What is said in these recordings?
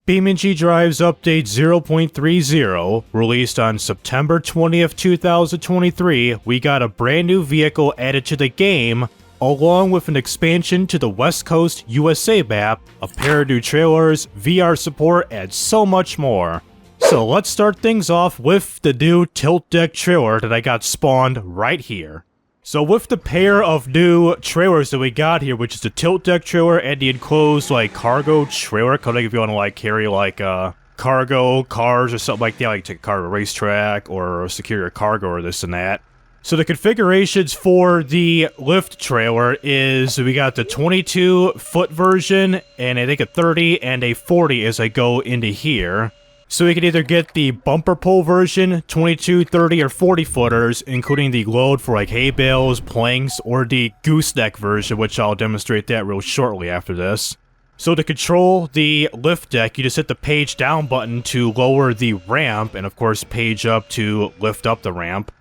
BeamNG.drive's update 0.30, released on September 20th, 2023, we got a brand new vehicle added to the game, along with an expansion to the West Coast USA map, a pair of new trailers, VR support, and so much more. So let's start things off with the new tilt deck trailer that I got spawned right here. So with the pair of new trailers that we got here, which is the tilt deck trailer and the enclosed cargo trailer, kind of if you want to carry cargo cars or something like that, like take a car to a racetrack or secure your cargo or this and that. So the configurations for the lift trailer is we got the 22-foot version and I think a 30 and a 40 as I go into here. So we can either get the bumper pull version, 22, 30, or 40 footers, including the load for hay bales, planks, or the gooseneck version, which I'll demonstrate that real shortly after this. So to control the lift deck, you just hit the page down button to lower the ramp, and of course page up to lift up the ramp.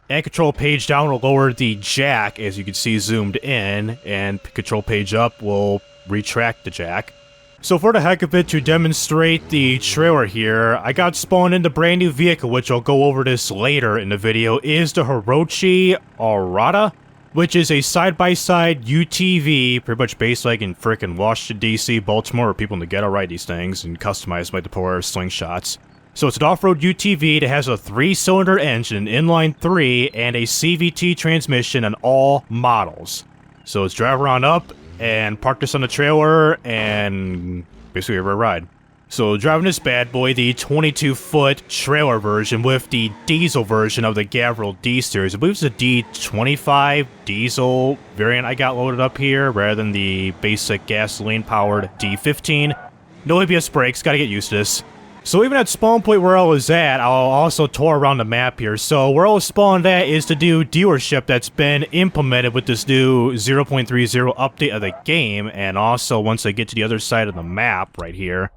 And control page down will lower the jack, as you can see zoomed in, and control page up will retract the jack. So for the heck of it, to demonstrate the trailer here, I got spawned in the brand new vehicle, which I'll go over this later in the video, is the Hirochi Aurata, which is a side-by-side UTV, pretty much based in frickin' Washington, DC, Baltimore, where people in the ghetto ride these things and customize by the power slingshots. So it's an off-road UTV that has a 3-cylinder engine, inline 3, and a CVT transmission on all models. So let's drive around up and park this on the trailer, and basically we're ride. So driving this bad boy, the 22-foot trailer version with the diesel version of the Gavril D series. I believe it's a D25 diesel variant I got loaded up here, rather than the basic gasoline-powered D15. No ABS brakes, gotta get used to this. So even at spawn point where I was at, I'll also tour around the map here. So where I was spawned at is the new dealership that's been implemented with this new 0.30 update of the game. And also, once I get to the other side of the map right here,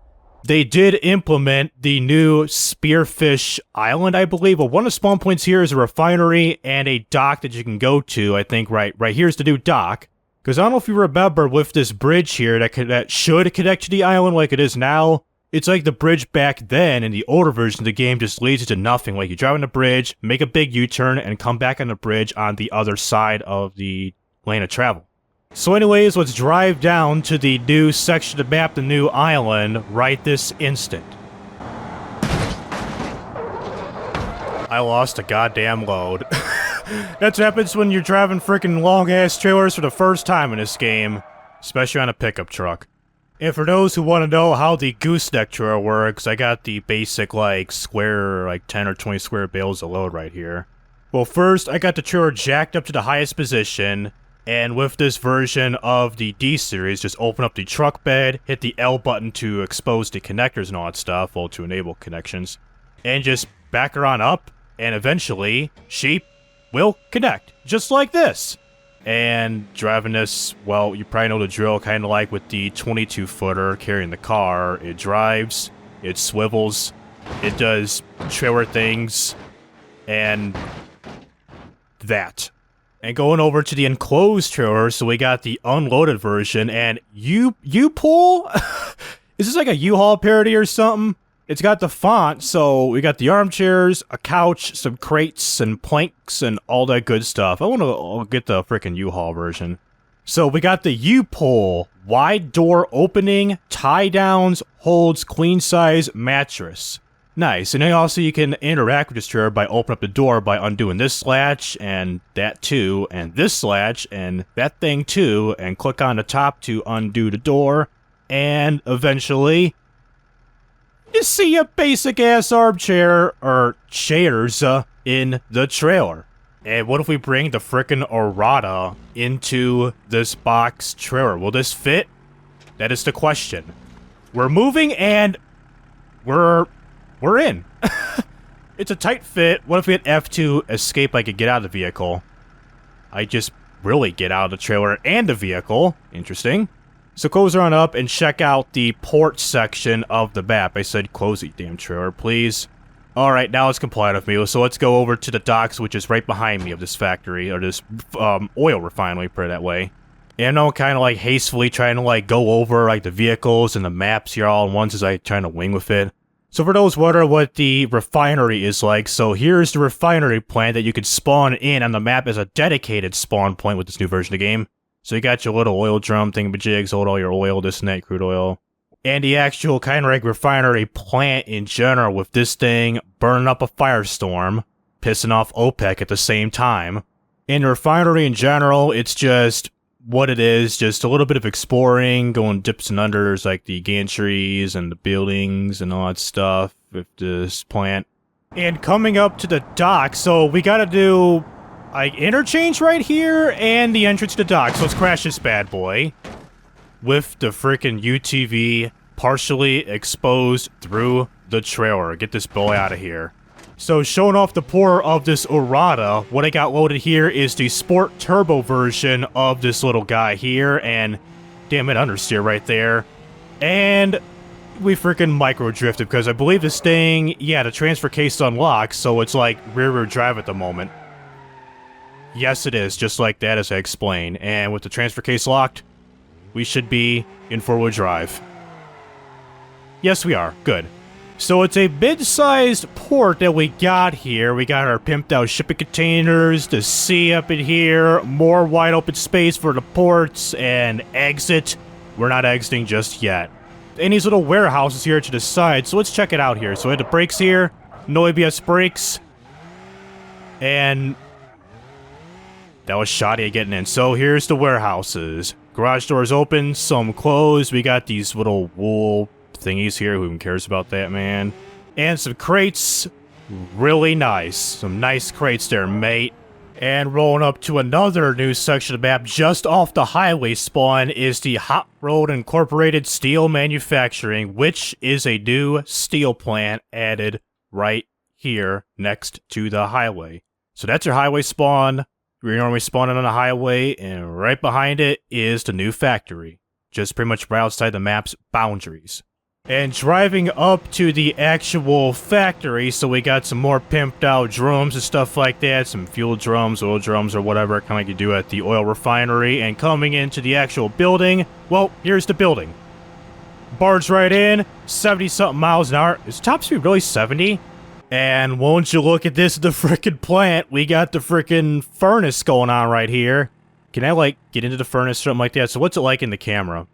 they did implement the new Spearfish Island, I believe. Well, one of the spawn points here is a refinery and a dock that you can go to. I think right here's the new dock. Because I don't know if you remember with this bridge here that should connect to the island like it is now. It's like the bridge back then in the older version of the game just leads you to nothing. Like you drive on the bridge, make a big U-turn, and come back on the bridge on the other side of the lane of travel. So anyways, let's drive down to the new section of the map, the new island, right this instant. I lost a goddamn load. That's what happens when you're driving freaking long-ass trailers for the first time in this game, especially on a pickup truck. And for those who want to know how the gooseneck trailer works, I got the basic, square, 10 or 20 square bales of load right here. Well, first, I got the trailer jacked up to the highest position, and with this version of the D series, just open up the truck bed, hit the L button to expose the connectors and all that stuff, well, to enable connections, and just back her on up, and eventually, she will connect, just like this. And driving this, well, you probably know the drill, kind of like with the 22-footer carrying the car. It drives, it swivels, it does trailer things, and that. And going over to the enclosed trailer, so we got the unloaded version, and U-Pull? Is this like a U-Haul parody or something? It's got the font, so we got the armchairs, a couch, some crates, and planks, and all that good stuff. I want to get the frickin' U-Haul version. So we got the U-Pull, wide door opening, tie-downs, holds queen-size mattress. Nice, and then also you can interact with this trailer by opening up the door by undoing this latch, and that too, and this latch, and that thing too, and click on the top to undo the door, and eventually you see a basic-ass armchair, or chairs, in the trailer. And what if we bring the frickin' Aurata into this box trailer? Will this fit? That is the question. We're moving, and we're in. It's a tight fit. What if we hit F2, escape, I could get out of the vehicle? I just really get out of the trailer and the vehicle. Interesting. So close her on up and check out the port section of the map. I said close the damn trailer, please. Alright, now it's compliant with me, so let's go over to the docks, which is right behind me of this factory, or this oil refinery, put it that way. And I'm kind of like hastily trying to like go over like the vehicles and the maps here all at once as I trying to wing with it. So for those wondering what the refinery is like, so here's the refinery plant that you could spawn in on the map as a dedicated spawn point with this new version of the game. So you got your little oil drum thingamajigs, hold all your oil, this and that, crude oil. And the actual kind of like refinery plant in general with this thing burning up a firestorm, pissing off OPEC at the same time. In the refinery in general, it's just what it is, just a little bit of exploring, going dips and unders like the gantries and the buildings and all that stuff with this plant. And coming up to the dock, so we gotta do like interchange right here and the entrance to the dock. So let's crash this bad boy with the freaking UTV partially exposed through the trailer. Get this boy out of here. So showing off the pour of this Aurata, what I got loaded here is the Sport Turbo version of this little guy here, and damn it, understeer right there. And we freaking micro drifted because I believe this thing, yeah, the transfer case is unlocked, so it's like rear drive at the moment. Yes, it is, just like that as I explained. And with the transfer case locked, we should be in four-wheel drive. Yes, we are. Good. So it's a mid-sized port that we got here. We got our pimped-out shipping containers, the sea up in here, more wide-open space for the ports, and exit. We're not exiting just yet. And these little warehouses here to the side, so let's check it out here. So we have the brakes here, no ABS brakes, and that was shoddy at getting in. So here's the warehouses. Garage doors open, some closed. We got these little wool thingies here. Who even cares about that, man? And some crates. Really nice. Some nice crates there, mate. And rolling up to another new section of the map just off the highway spawn is the Hot Road Incorporated Steel Manufacturing, which is a new steel plant added right here next to the highway. So that's your highway spawn. You're normally spawning on a highway, and right behind it is the new factory. Just pretty much right outside the map's boundaries. And driving up to the actual factory, so we got some more pimped out drums and stuff like that, some fuel drums, oil drums, or whatever, kind of like you do at the oil refinery. And coming into the actual building, well, here's the building. Barge right in, 70-something miles an hour. Is top speed really 70? And won't you look at this, the frickin' plant? We got the frickin' furnace going on right here. Can I, like, get into the furnace or something like that? So what's it like in the camera?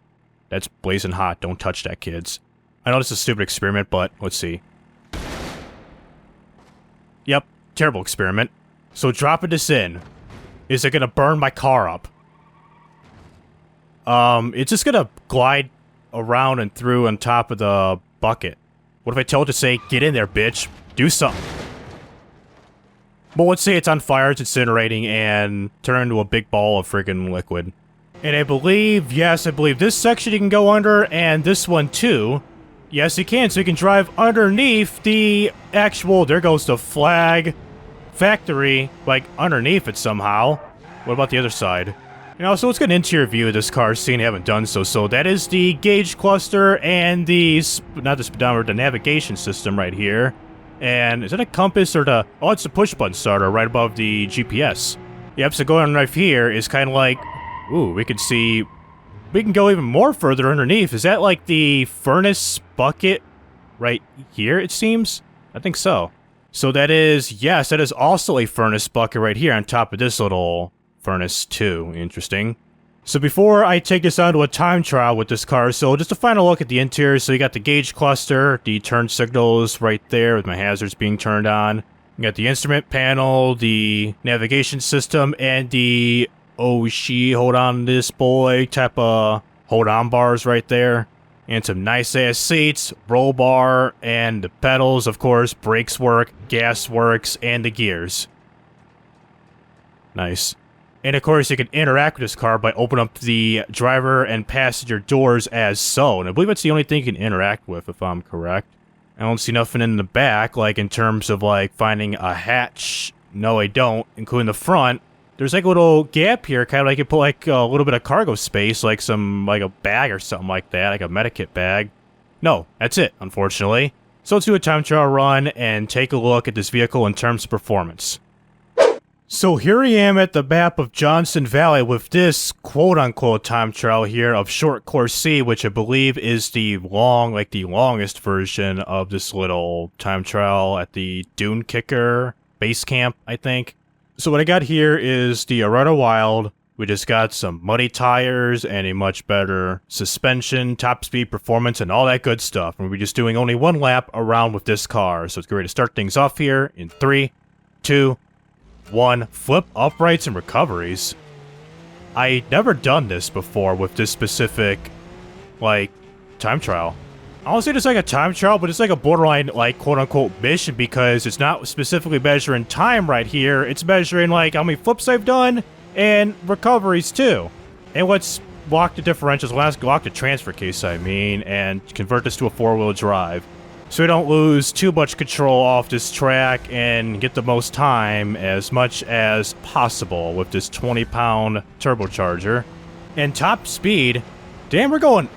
That's blazing hot. Don't touch that, kids. I know this is a stupid experiment, but let's see. Yep, terrible experiment. So dropping this in. Is it gonna burn my car up? It's just gonna glide around and through on top of the bucket. What if I tell it to say, get in there, bitch? Do something. But let's say it's on fire, it's incinerating, and turn into a big ball of friggin' liquid. And I believe, yes, I believe this section you can go under, and this one too. Yes, you can, so you can drive underneath the actual, there goes the flag factory, like underneath it somehow. What about the other side? You know, so let's get an interior view of this car, seeing I haven't done so. So that is the gauge cluster and the, not the speedometer, the navigation system right here. And is that a compass or the, oh, it's a push button starter right above the GPS. Yep, so going right here is kind of like, ooh, we can see, we can go even more further underneath. Is that like the furnace bucket right here, it seems? I think so. So that is, yes, that is also a furnace bucket right here on top of this little furnace too. Interesting. So before I take this onto a time trial with this car, so just a final look at the interior. So you got the gauge cluster, the turn signals right there with my hazards being turned on. You got the instrument panel, the navigation system, and the oh she hold on this boy type of hold on bars right there. And some nice ass seats, roll bar, and the pedals, of course, brakes work, gas works, and the gears. Nice. And of course, you can interact with this car by opening up the driver and passenger doors as so. And I believe that's the only thing you can interact with, if I'm correct. I don't see nothing in the back, like in terms of like finding a hatch. No, I don't, including the front. There's like a little gap here, kind of like you put like a little bit of cargo space, like some, like a bag or something like that, like a medikit bag. No, that's it, unfortunately. So let's do a time trial run and take a look at this vehicle in terms of performance. So here I am at the map of Johnson Valley with this quote-unquote time trial here of Short Course C, which I believe is the longest version of this little time trial at the Dune Kicker base camp, I think. So what I got here is the Aurata Wild. We just got some muddy tires and a much better suspension, top speed performance, and all that good stuff. And we're just doing only one lap around with this car. So it's great to start things off here in 3, 2, 1. Flip uprights and recoveries. I never done this before with this specific, like, time trial. I don't say it's like a time trial, but it's like a borderline, like, quote-unquote mission because it's not specifically measuring time right here. It's measuring, like, how many flips I've done and recoveries, too. And let's lock the differentials. Let's lock the transfer case, I mean, and convert this to a four-wheel drive. So we don't lose too much control off this track and get the most time as much as possible with this 20-pound turbocharger. And top speed, damn, we're going...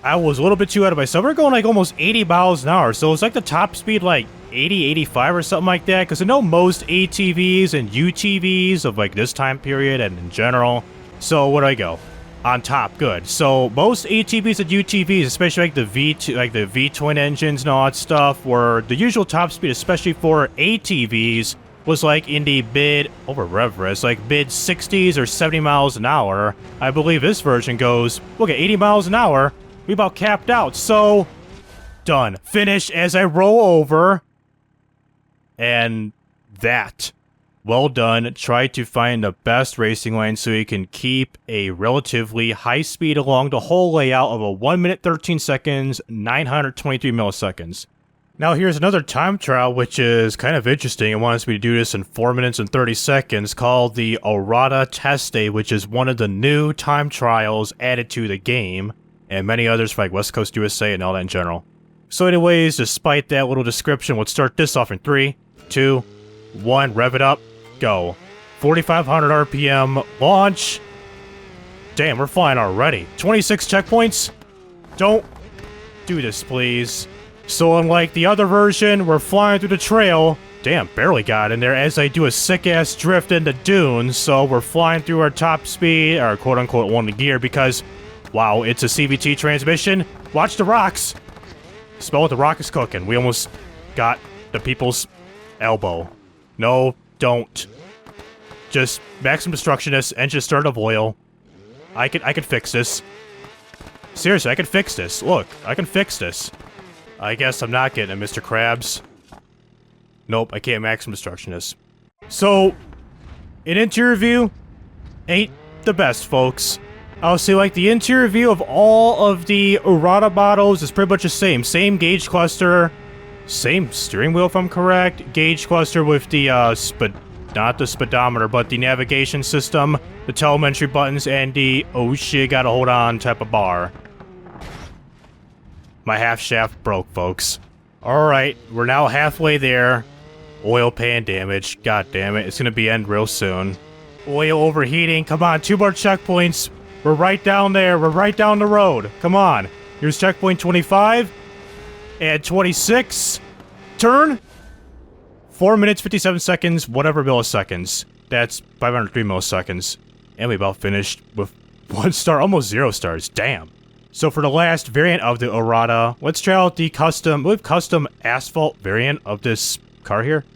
I was a little bit too out of myself. We're going like almost 80 miles an hour. So it's like the top speed like 80, 85 or something like that. Because I know most ATVs and UTVs of like this time period and in general. So what do I go? On top, good. So most ATVs and UTVs, especially like the V-twin engines and all that stuff, were the usual top speed, especially for ATVs, was like in the mid 60s or 70 miles an hour. I believe this version goes, look at 80 miles an hour. We about capped out. So done. Finish as I roll over. And that. Well done. Try to find the best racing lane so you can keep a relatively high speed along the whole layout of a 1 minute 13 seconds, 923 milliseconds. Now here's another time trial which is kind of interesting. It wants me to do this in 4 minutes and 30 seconds called the Aurata Test Day, which is one of the new time trials added to the game, and many others for like West Coast USA and all that in general. So anyways, despite that little description, let's start this off in 3, 2, 1, rev it up. Go. 4,500 RPM, launch. Damn, we're flying already. 26 checkpoints. Don't do this, please. So unlike the other version, we're flying through the trail. Damn, barely got in there as I do a sick-ass drift into Dune. So we're flying through our top speed, our quote-unquote one gear, because, wow, it's a CVT transmission. Watch the rocks. Smell what the rock is cooking. We almost got the people's elbow. No. Don't. Just maximum destructionist, engine start of oil. I could fix this. Seriously, I can fix this. Look, I can fix this. I guess I'm not getting it, Mr. Krabs. Nope, I can't maximum destructionist. So, an interior view ain't the best, folks. I'll say, like, the interior view of all of the Aurata models is pretty much the same. Same gauge cluster. Same steering wheel, if I'm correct. Gauge cluster with the, not the speedometer, but the navigation system, the telemetry buttons, and the, oh shit, gotta hold on type of bar. My half shaft broke, folks. Alright, we're now halfway there. Oil pan damage. God damn it, it's gonna be end real soon. Oil overheating. Come on, 2 more checkpoints. We're right down there. We're right down the road. Come on. Here's checkpoint 25. And 26. Turn. 4 minutes, 57 seconds, whatever milliseconds. That's 503 milliseconds. And we about finished with 1 star, almost 0 stars. Damn. So for the last variant of the Aurata, let's try out the custom asphalt variant of this car here.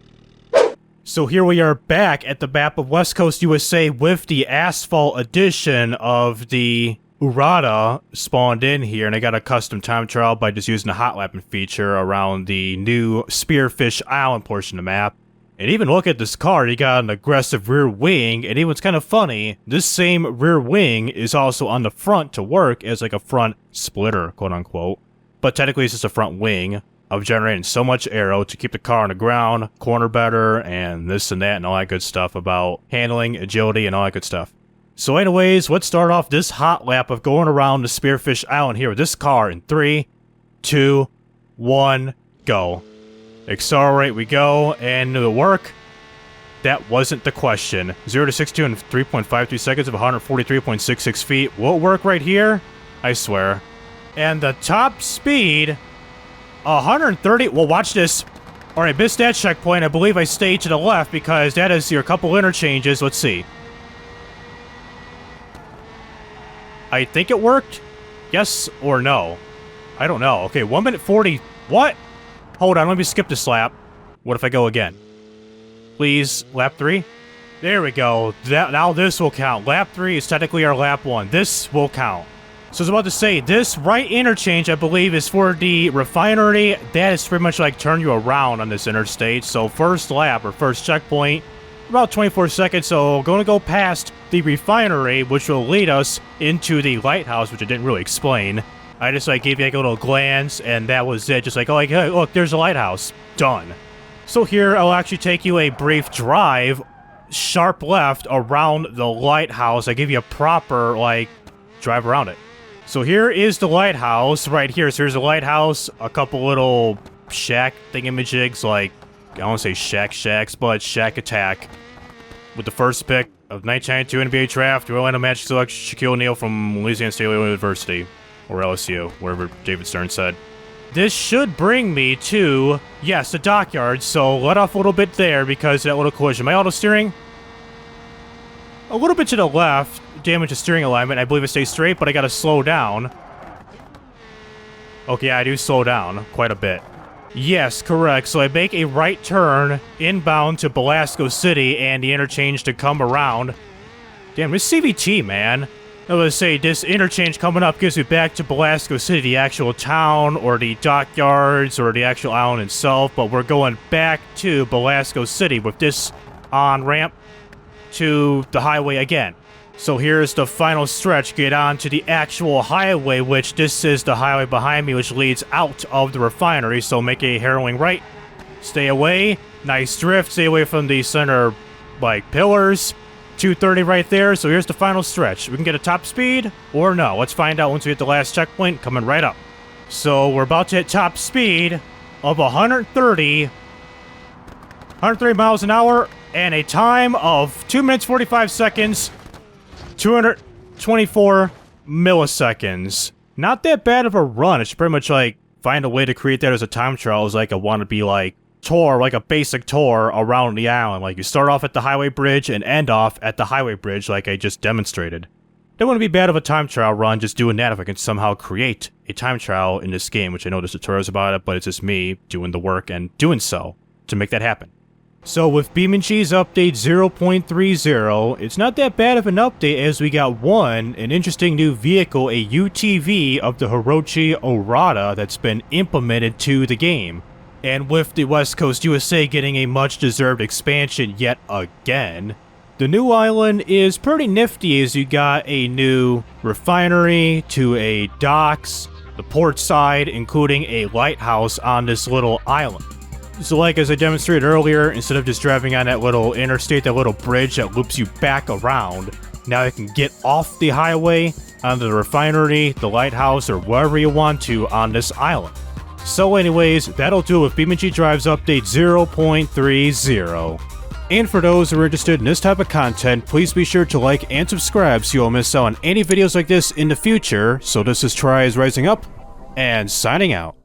So here we are back at the map of West Coast USA with the asphalt edition of the Aurata spawned in here, and I got a custom time trial by just using the hot lapping feature around the new Spearfish Island portion of the map. And even look at this car, you got an aggressive rear wing, and even what's kind of funny, this same rear wing is also on the front to work as like a front splitter, quote unquote. But technically it's just a front wing of generating so much aero to keep the car on the ground, corner better, and this and that and all that good stuff about handling, agility, and all that good stuff. So anyways, let's start off this hot lap of going around the Spearfish Island here with this car in 3, 2, 1, go. Accelerate we go, and it'll work. That wasn't the question. 0 to 62 in 3.53 seconds of 143.66 feet. Will it work right here? I swear. And the top speed, 130, well watch this. Alright, missed that checkpoint. I believe I stayed to the left because that is your couple interchanges. Let's see. I think it worked? Yes or no? I don't know. Okay, 1 minute 40. What? Hold on, let me skip this lap. What if I go again? Please, lap 3? There we go. Now this will count. Lap 3 is technically our lap 1. This will count. So I was about to say, this right interchange, I believe, is for the Refinery. That is pretty much like turn you around on this interstate. So first lap, or first checkpoint, about 24 seconds. So going to go past the Refinery, which will lead us into the lighthouse, which I didn't really explain. I just like gave you like a little glance, and that was it. Just like, oh, like, hey, look, there's a lighthouse. Done. So here, I'll actually take you a brief drive, sharp left, around the lighthouse. I give you a proper, like, drive around it. So here is the lighthouse right here. So here's the lighthouse, a couple little shack thingamajigs, like, I don't want to say shacks, but shack attack. With the first pick of 1992 NBA draft, Orlando Magic select Shaquille O'Neal from Louisiana State University, or LSU, wherever David Stern said. This should bring me to, yes, the dockyard, so let off a little bit there because of that little collision. My auto steering? A little bit to the left, damage the steering alignment. I believe it stays straight, but I gotta slow down. Okay, I do slow down quite a bit. Yes, correct. So I make a right turn inbound to Belasco City and the interchange to come around. Damn, this CVT, man. I was say, this interchange coming up gives me back to Belasco City, the actual town, or the dockyards, or the actual island itself, but we're going back to Belasco City with this on-ramp to the highway again. So here's the final stretch, get on to the actual highway, which this is the highway behind me, which leads out of the Refinery, so make a harrowing right. Stay away, nice drift, stay away from the center, like, pillars. 230 right there, so here's the final stretch. We can get a top speed, or no. Let's find out once we hit the last checkpoint, coming right up. So we're about to hit top speed of 130 miles an hour, and a time of 2 minutes 45 seconds, 224 milliseconds. Not that bad of a run. It's pretty much like, find a way to create that as a time trial. It's like I want to be like, tour, like a basic tour around the island. Like you start off at the highway bridge and end off at the highway bridge like I just demonstrated. Don't want to be bad of a time trial run, just doing that if I can somehow create a time trial in this game, which I know there's tutorials about it, but it's just me doing the work and doing so to make that happen. So with BeamNG's update 0.30, it's not that bad of an update as we got an interesting new vehicle, a UTV of the Hirochi Aurata that's been implemented to the game. And with the West Coast USA getting a much-deserved expansion yet again, the new island is pretty nifty as you got a new refinery to a docks, the port side, including a lighthouse on this little island. So like as I demonstrated earlier, instead of just driving on that little interstate, that little bridge that loops you back around, now you can get off the highway onto the refinery, the lighthouse, or wherever you want to on this island. So anyways, that'll do it with BeamNG.drive's update 0.30. And for those who are interested in this type of content, please be sure to like and subscribe so you won't miss out on any videos like this in the future. So this is TRIZE Rising Up, and signing out.